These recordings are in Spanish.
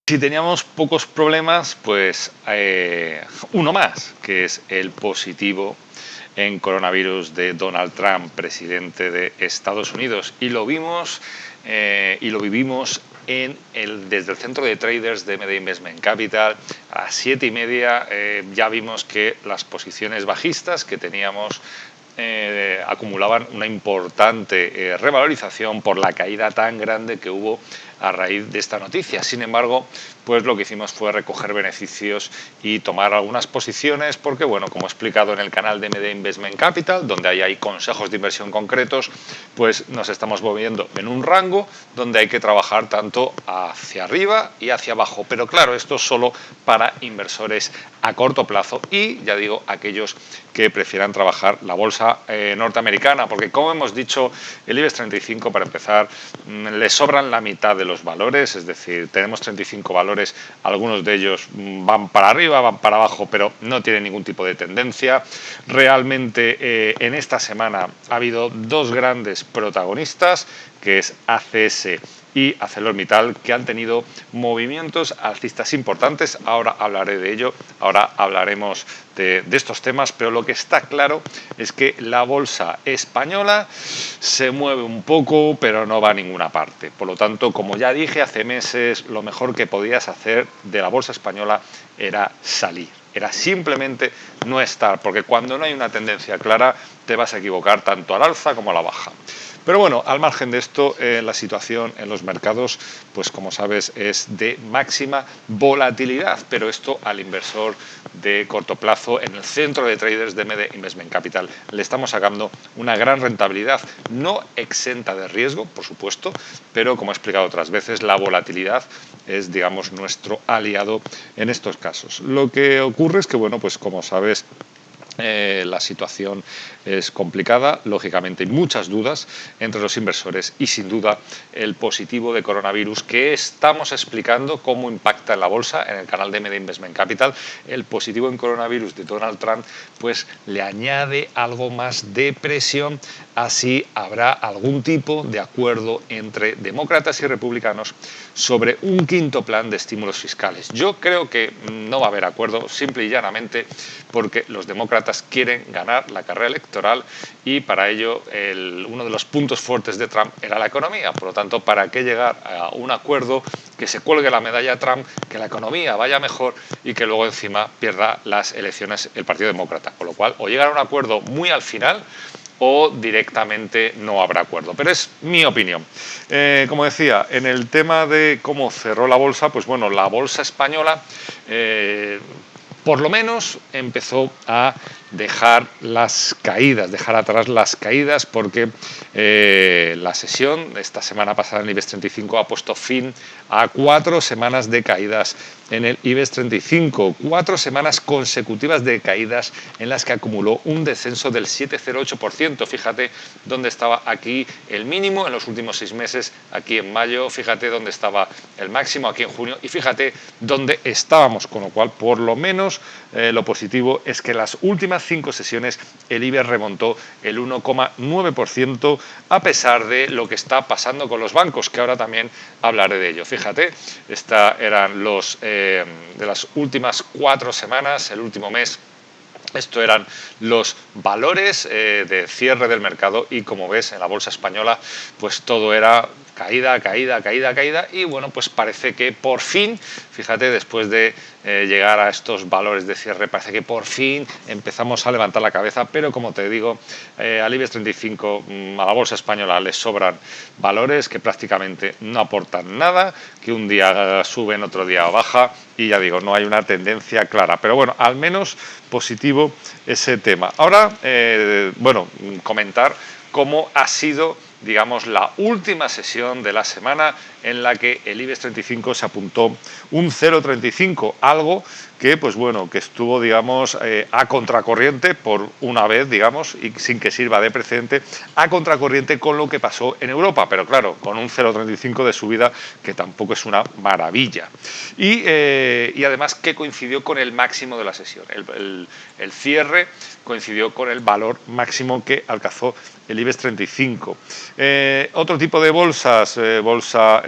Si teníamos pocos problemas, pues uno más, que es el positivo en coronavirus de Donald Trump, presidente de Estados Unidos. Y lo vimos y lo vivimos desde el centro de traders de MD Investment Capital. A las 7:30 ya vimos que las posiciones bajistas que teníamos acumulaban una importante revalorización por la caída tan grande que hubo a raíz de esta noticia. Sin embargo, pues lo que hicimos fue recoger beneficios y tomar algunas posiciones porque, bueno, como he explicado en el canal de MD Investment Capital, donde ahí hay consejos de inversión concretos, pues nos estamos moviendo en un rango donde hay que trabajar tanto hacia arriba y hacia abajo. Pero claro, esto es solo para inversores a corto plazo y, ya digo, aquellos que prefieran trabajar la bolsa norteamericana, porque como hemos dicho, el IBEX 35, para empezar, le sobran la mitad de los valores, es decir, tenemos 35 valores, algunos de ellos van para arriba, van para abajo, pero no tienen ningún tipo de tendencia. Realmente en esta semana ha habido dos grandes protagonistas, que es ACS y ArcelorMittal, que han tenido movimientos alcistas importantes. Ahora hablaré de ello, ahora hablaremos de estos temas, pero lo que está claro es que la bolsa española se mueve un poco, pero no va a ninguna parte. Por lo tanto, como ya dije hace meses, lo mejor que podías hacer de la bolsa española era salir. Era simplemente no estar, porque cuando no hay una tendencia clara te vas a equivocar tanto al alza como a la baja. Pero bueno, al margen de esto, la situación en los mercados, pues como sabes, es de máxima volatilidad, pero esto al inversor de corto plazo en el centro de traders de MD Investment Capital le estamos sacando una gran rentabilidad, no exenta de riesgo, por supuesto, pero como he explicado otras veces, la volatilidad es, digamos, nuestro aliado en estos casos. Lo que ocurre es que, bueno, pues como sabes, la situación es complicada, lógicamente hay muchas dudas entre los inversores y sin duda el positivo de coronavirus que estamos explicando cómo impacta en la bolsa en el canal de MD Investment Capital. El positivo en coronavirus de Donald Trump pues le añade algo más de presión, así habrá algún tipo de acuerdo entre demócratas y republicanos sobre un quinto plan de estímulos fiscales. Yo creo que no va a haber acuerdo, simple y llanamente porque los demócratas quieren ganar la carrera electoral y para ello uno de los puntos fuertes de Trump era la economía. Por lo tanto, ¿para qué llegar a un acuerdo que se cuelgue la medalla a Trump, que la economía vaya mejor y que luego encima pierda las elecciones el Partido Demócrata? Con lo cual, o llegar a un acuerdo muy al final o directamente no habrá acuerdo. Pero es mi opinión. Como decía, en el tema de cómo cerró la bolsa, pues bueno, la bolsa española por lo menos empezó a dejar atrás las caídas, porque la sesión de esta semana pasada en el IBEX 35 ha puesto fin a 4 semanas de caídas en el IBEX 35, 4 semanas consecutivas de caídas en las que acumuló un descenso del 7,08%. Fíjate dónde estaba aquí el mínimo en los últimos 6 meses, aquí en mayo, fíjate dónde estaba el máximo aquí en junio y fíjate dónde estábamos, con lo cual por lo menos lo positivo es que en las últimas 5 sesiones el IBEX remontó el 1,9% a pesar de lo que está pasando con los bancos, que ahora también hablaré de ello. Fíjate, eran los de las últimas 4 semanas, el último mes. Esto eran los valores de cierre del mercado y como ves en la bolsa española pues todo era caída, caída, caída, caída y bueno, pues parece que por fin, fíjate, después de llegar a estos valores de cierre, parece que por fin empezamos a levantar la cabeza, pero como te digo, al IBEX 35, a la bolsa española les sobran valores que prácticamente no aportan nada, que un día suben, otro día baja y ya digo, no hay una tendencia clara, pero bueno, al menos positivo ese tema. Ahora, bueno, comentar cómo ha sido, digamos, la última sesión de la semana en la que el IBEX 35 se apuntó un 0,35, algo que, pues bueno, que estuvo, digamos, a contracorriente por una vez, digamos, y sin que sirva de precedente, a contracorriente con lo que pasó en Europa, pero claro, con un 0,35 de subida que tampoco es una maravilla. Y además que coincidió con el máximo de la sesión. El cierre coincidió con el valor máximo que alcanzó el IBEX 35. Otro tipo de bolsas, bolsa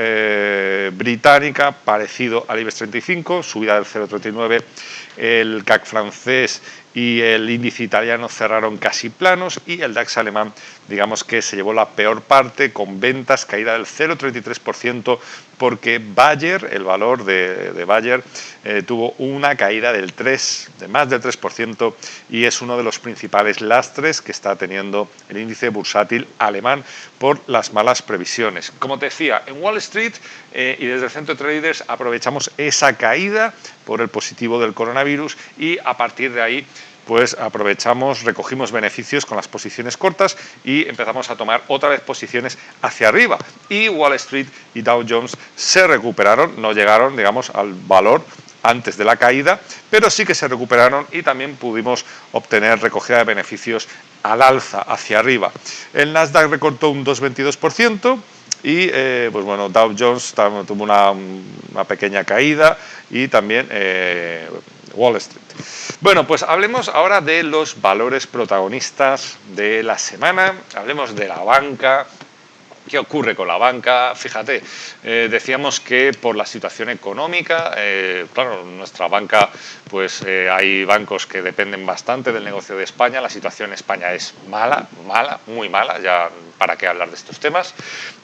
británica, parecido al IBEX 35, subida del 0,39, el CAC francés y el índice italiano cerraron casi planos y el DAX alemán, digamos que se llevó la peor parte con ventas, caída del 0,33%, porque Bayer, el valor de Bayer, tuvo una caída de más del 3% y es uno de los principales lastres que está teniendo el índice bursátil alemán por las malas previsiones. Como te decía, en Wall Street y desde el centro de traders aprovechamos esa caída por el positivo del coronavirus y a partir de ahí pues aprovechamos, recogimos beneficios con las posiciones cortas y empezamos a tomar otra vez posiciones hacia arriba. Y Wall Street y Dow Jones se recuperaron, no llegaron, digamos, al valor antes de la caída, pero sí que se recuperaron y también pudimos obtener recogida de beneficios al alza, hacia arriba. El Nasdaq recortó un 2,22%. Y pues bueno, Dow Jones tuvo una pequeña caída y también Wall Street. Bueno, pues hablemos ahora de los valores protagonistas de la semana, hablemos de la banca. ¿Qué ocurre con la banca? Fíjate, decíamos que por la situación económica, claro, nuestra banca, pues hay bancos que dependen bastante del negocio de España, la situación en España es mala, muy mala, ya para qué hablar de estos temas,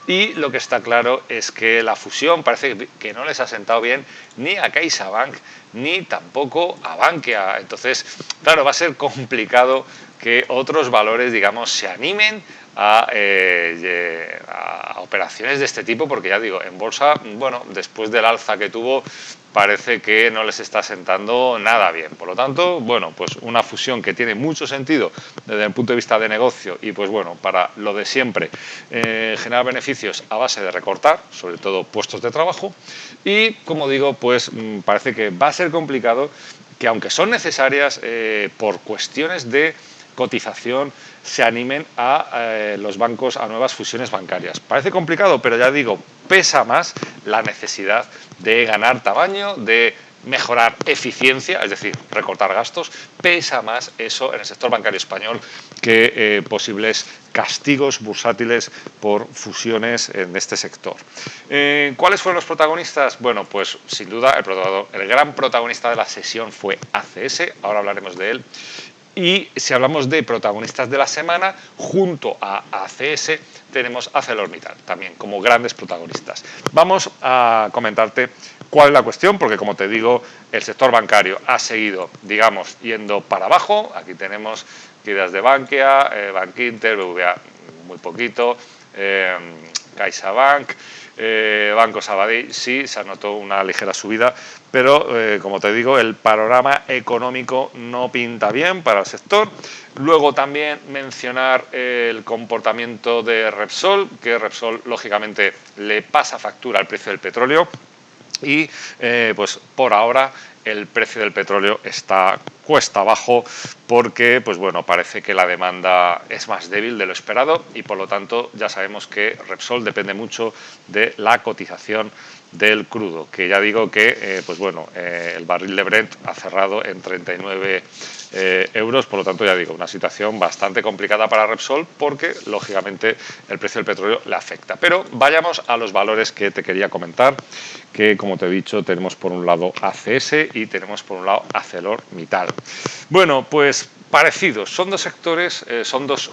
y lo que está claro es que la fusión parece que no les ha sentado bien ni a CaixaBank ni tampoco a Bankia, entonces, claro, va a ser complicado que otros valores, digamos, se animen a operaciones de este tipo, porque ya digo, en bolsa, bueno, después del alza que tuvo, parece que no les está sentando nada bien. Por lo tanto, bueno, pues una fusión que tiene mucho sentido desde el punto de vista de negocio y pues bueno, para lo de siempre, generar beneficios a base de recortar, sobre todo puestos de trabajo, y como digo, pues parece que va a ser complicado que aunque son necesarias por cuestiones de cotización, se animen a los bancos a nuevas fusiones bancarias. Parece complicado, pero ya digo, pesa más la necesidad de ganar tamaño, de mejorar eficiencia, es decir, recortar gastos, pesa más eso en el sector bancario español que posibles castigos bursátiles por fusiones en este sector. ¿Cuáles fueron los protagonistas? Bueno, pues sin duda el gran protagonista de la sesión fue ACS, ahora hablaremos de él. Y si hablamos de protagonistas de la semana, junto a ACS tenemos ArcelorMittal también como grandes protagonistas. Vamos a comentarte cuál es la cuestión, porque como te digo, el sector bancario ha seguido, digamos, yendo para abajo. Aquí tenemos caídas de Bankia, Bankinter, BBVA muy poquito, CaixaBank, Banco Sabadell, sí, se anotó una ligera subida, pero como te digo, el panorama económico no pinta bien para el sector. Luego también mencionar el comportamiento de Repsol, que Repsol lógicamente le pasa factura al precio del petróleo y pues por ahora el precio del petróleo está cuesta abajo porque pues bueno, parece que la demanda es más débil de lo esperado y por lo tanto ya sabemos que Repsol depende mucho de la cotización del crudo, que ya digo que pues bueno, el barril de Brent ha cerrado en 39 euros, por lo tanto ya digo, una situación bastante complicada para Repsol porque lógicamente el precio del petróleo le afecta. Pero vayamos a los valores que te quería comentar, que como te he dicho tenemos por un lado ACS y tenemos por un lado ArcelorMittal. Bueno, pues parecidos, son dos sectores, son dos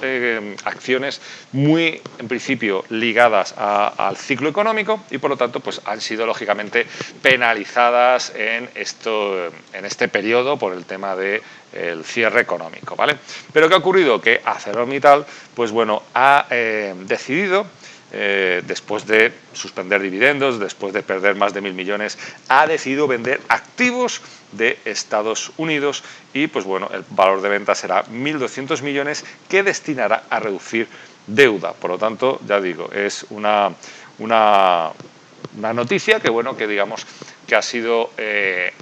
acciones muy, en principio, ligadas al ciclo económico y por lo tanto pues han sido lógicamente penalizadas en este periodo por el tema del cierre económico, ¿vale? Pero ¿qué ha ocurrido? Que ArcelorMittal, pues bueno, ha decidido después de suspender dividendos, después de perder más de 1.000 millones, ha decidido vender activos de Estados Unidos y pues bueno, el valor de venta será 1.200 millones que destinará a reducir deuda. Por lo tanto, ya digo, es una noticia que bueno, que digamos que ha sido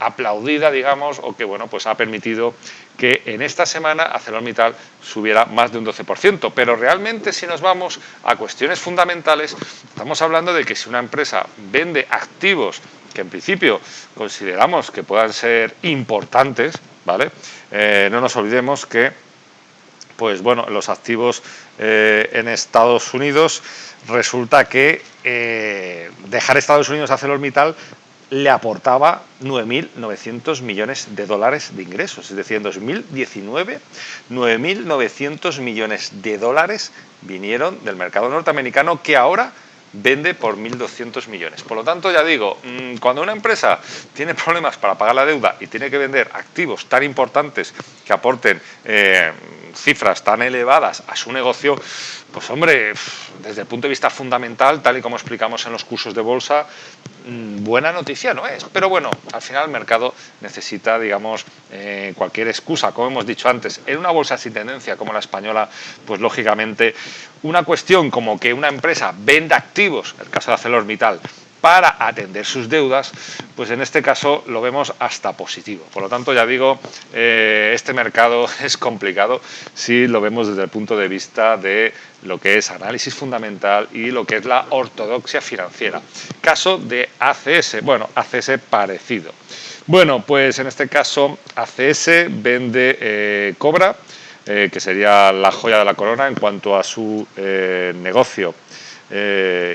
aplaudida, digamos, o que bueno, pues ha permitido que en esta semana ArcelorMittal subiera más de un 12%, pero realmente si nos vamos a cuestiones fundamentales, estamos hablando de que si una empresa vende activos que en principio consideramos que puedan ser importantes, ¿vale? No nos olvidemos que pues bueno, los activos en Estados Unidos, resulta que dejar Estados Unidos a ArcelorMittal le aportaba 9.900 millones de dólares de ingresos. Es decir, en 2019, 9.900 millones de dólares vinieron del mercado norteamericano, que ahora vende por 1.200 millones. Por lo tanto, ya digo, cuando una empresa tiene problemas para pagar la deuda y tiene que vender activos tan importantes que aporten cifras tan elevadas a su negocio, pues hombre, desde el punto de vista fundamental, tal y como explicamos en los cursos de bolsa, buena noticia no es. Pero bueno, al final el mercado necesita, digamos, cualquier excusa. Como hemos dicho antes, en una bolsa sin tendencia como la española, pues lógicamente una cuestión como que una empresa venda activos, el caso de ArcelorMittal, para atender sus deudas, pues en este caso lo vemos hasta positivo. Por lo tanto, ya digo, este mercado es complicado si lo vemos desde el punto de vista de lo que es análisis fundamental y lo que es la ortodoxia financiera. Caso de ACS, bueno, ACS parecido. Bueno, pues en este caso ACS vende Cobra, que sería la joya de la corona en cuanto a su negocio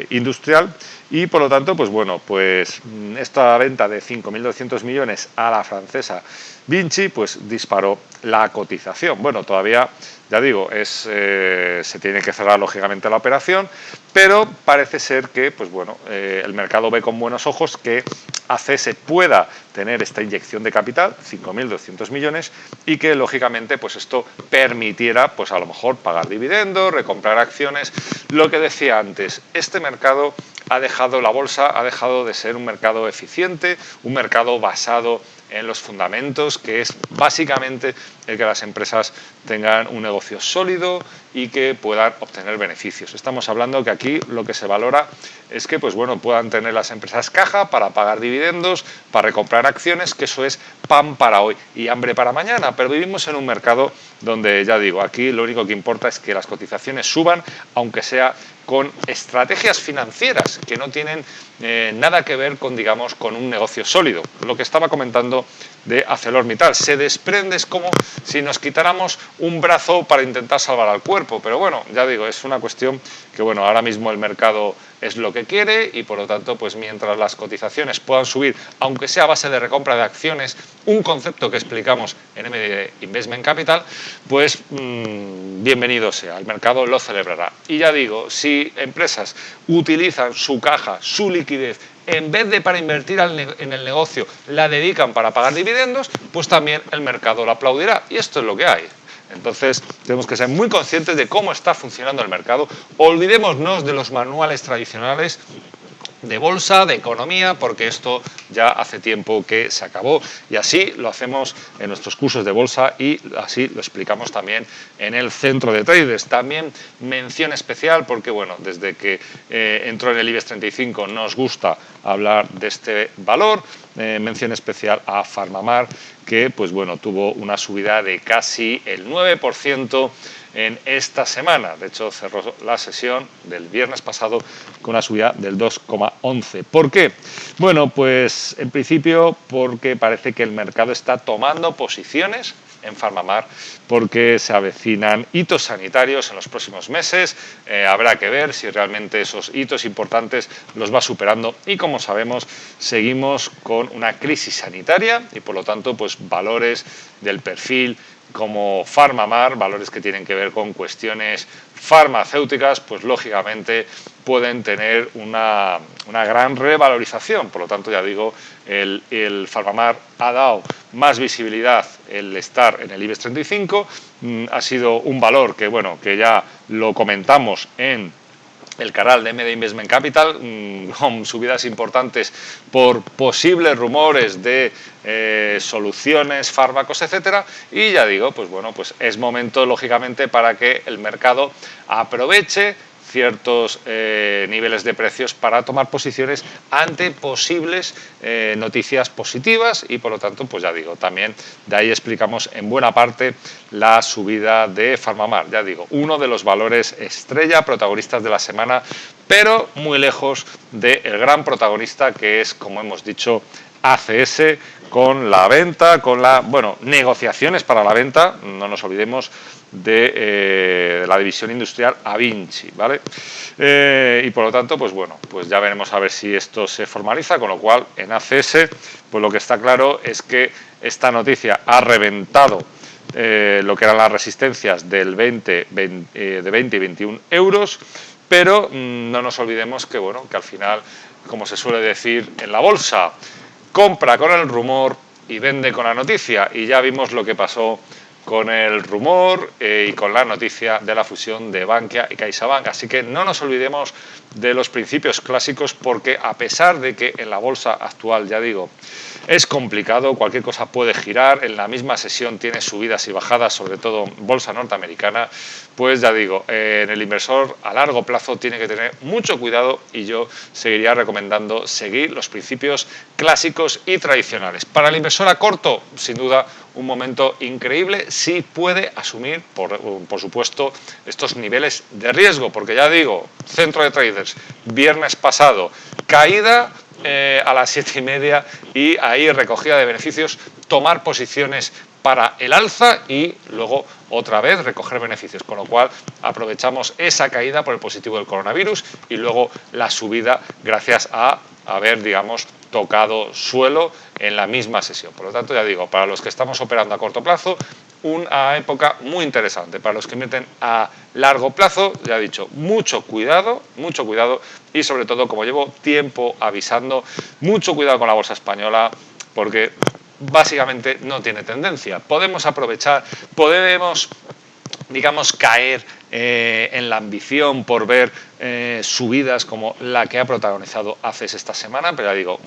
industrial, y por lo tanto, pues bueno, pues esta venta de 5.200 millones a la francesa Vinci, pues disparó la cotización. Bueno, todavía, ya digo, se tiene que cerrar lógicamente la operación, pero parece ser que, pues bueno, el mercado ve con buenos ojos que ACS pueda tener esta inyección de capital, 5.200 millones, y que lógicamente pues esto permitiera pues a lo mejor pagar dividendos, recomprar acciones. Lo que decía antes, este mercado la bolsa ha dejado de ser un mercado eficiente, un mercado basado en los fundamentos, que es básicamente el que las empresas tengan un negocio sólido y que puedan obtener beneficios. Estamos hablando que aquí lo que se valora es que pues bueno, puedan tener las empresas caja para pagar dividendos, para recomprar acciones, que eso es pan para hoy y hambre para mañana. Pero vivimos en un mercado donde, ya digo, aquí lo único que importa es que las cotizaciones suban, aunque sea con estrategias financieras que no tienen nada que ver con, digamos, con un negocio sólido. Lo que estaba comentando de ArcelorMittal, se desprende, es como si nos quitáramos un brazo para intentar salvar al cuerpo, pero bueno, ya digo, es una cuestión que bueno, ahora mismo el mercado es lo que quiere y por lo tanto, pues mientras las cotizaciones puedan subir, aunque sea a base de recompra de acciones, un concepto que explicamos en MD Investment Capital, pues bienvenido sea, el mercado lo celebrará. Y ya digo, si empresas utilizan su caja, su liquidez, en vez de para invertir en el negocio, la dedican para pagar dividendos, pues también el mercado lo aplaudirá. Y esto es lo que hay. Entonces, tenemos que ser muy conscientes de cómo está funcionando el mercado. Olvidémonos de los manuales tradicionales de bolsa, de economía, porque esto ya hace tiempo que se acabó, y así lo hacemos en nuestros cursos de bolsa y así lo explicamos también en el centro de traders. También mención especial porque bueno, desde que entró en el IBEX 35 nos gusta hablar de este valor, mención especial a PharmaMar, que pues bueno, tuvo una subida de casi el 9% en esta semana. De hecho, cerró la sesión del viernes pasado con una subida del 2,11. ¿Por qué? Bueno, pues en principio porque parece que el mercado está tomando posiciones en PharmaMar, porque se avecinan hitos sanitarios en los próximos meses. Habrá que ver si realmente esos hitos importantes los va superando, y como sabemos seguimos con una crisis sanitaria y por lo tanto pues valores del perfil como PharmaMar, valores que tienen que ver con cuestiones farmacéuticas, pues lógicamente pueden tener una gran revalorización. Por lo tanto, ya digo, el PharmaMar ha dado más visibilidad el estar en el IBEX 35, ha sido un valor que, bueno, que ya lo comentamos en el canal de MD Investment Capital, con subidas importantes por posibles rumores de soluciones, fármacos, etcétera, y ya digo, pues bueno, pues es momento lógicamente para que el mercado aproveche ciertos niveles de precios para tomar posiciones ante posibles noticias positivas, y por lo tanto, pues ya digo, también de ahí explicamos en buena parte la subida de PharmaMar. Ya digo, uno de los valores estrella, protagonistas de la semana pero muy lejos del gran protagonista que es, como hemos dicho, ACS, con la venta, con negociaciones para la venta, no nos olvidemos de la división industrial Avinci, ¿vale? Y por lo tanto, pues bueno, pues ya veremos a ver si esto se formaliza, con lo cual en ACS, pues lo que está claro es que esta noticia ha reventado lo que eran las resistencias del de 20 y 21 euros, pero no nos olvidemos que, bueno, que al final, como se suele decir en la bolsa, compra con el rumor y vende con la noticia, y ya vimos lo que pasó con el rumor y con la noticia de la fusión de Bankia y CaixaBank. Así que no nos olvidemos de los principios clásicos, porque a pesar de que en la bolsa actual, ya digo, es complicado, cualquier cosa puede girar, en la misma sesión tiene subidas y bajadas, sobre todo bolsa norteamericana, pues ya digo, en el inversor a largo plazo tiene que tener mucho cuidado, y yo seguiría recomendando seguir los principios clásicos y tradicionales. Para el inversor a corto, sin duda, un momento increíble si puede asumir, por supuesto, estos niveles de riesgo, porque ya digo, centro de traders, viernes pasado, caída a las 7:30 y ahí recogida de beneficios, tomar posiciones para el alza y luego otra vez recoger beneficios, con lo cual aprovechamos esa caída por el positivo del coronavirus y luego la subida gracias a haber, digamos, tocado suelo en la misma sesión. Por lo tanto, ya digo, para los que estamos operando a corto plazo, una época muy interesante. Para los que meten a largo plazo, ya he dicho, mucho cuidado y sobre todo, como llevo tiempo avisando, mucho cuidado con la bolsa española, porque básicamente no tiene tendencia. Podemos aprovechar, podemos, digamos, caer en la ambición por ver subidas como la que ha protagonizado ACES esta semana, pero ya digo,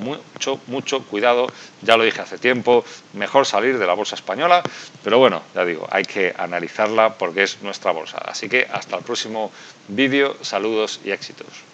mucho cuidado, ya lo dije hace tiempo, mejor salir de la bolsa española, pero bueno, ya digo, hay que analizarla porque es nuestra bolsa. Así que hasta el próximo vídeo, saludos y éxitos.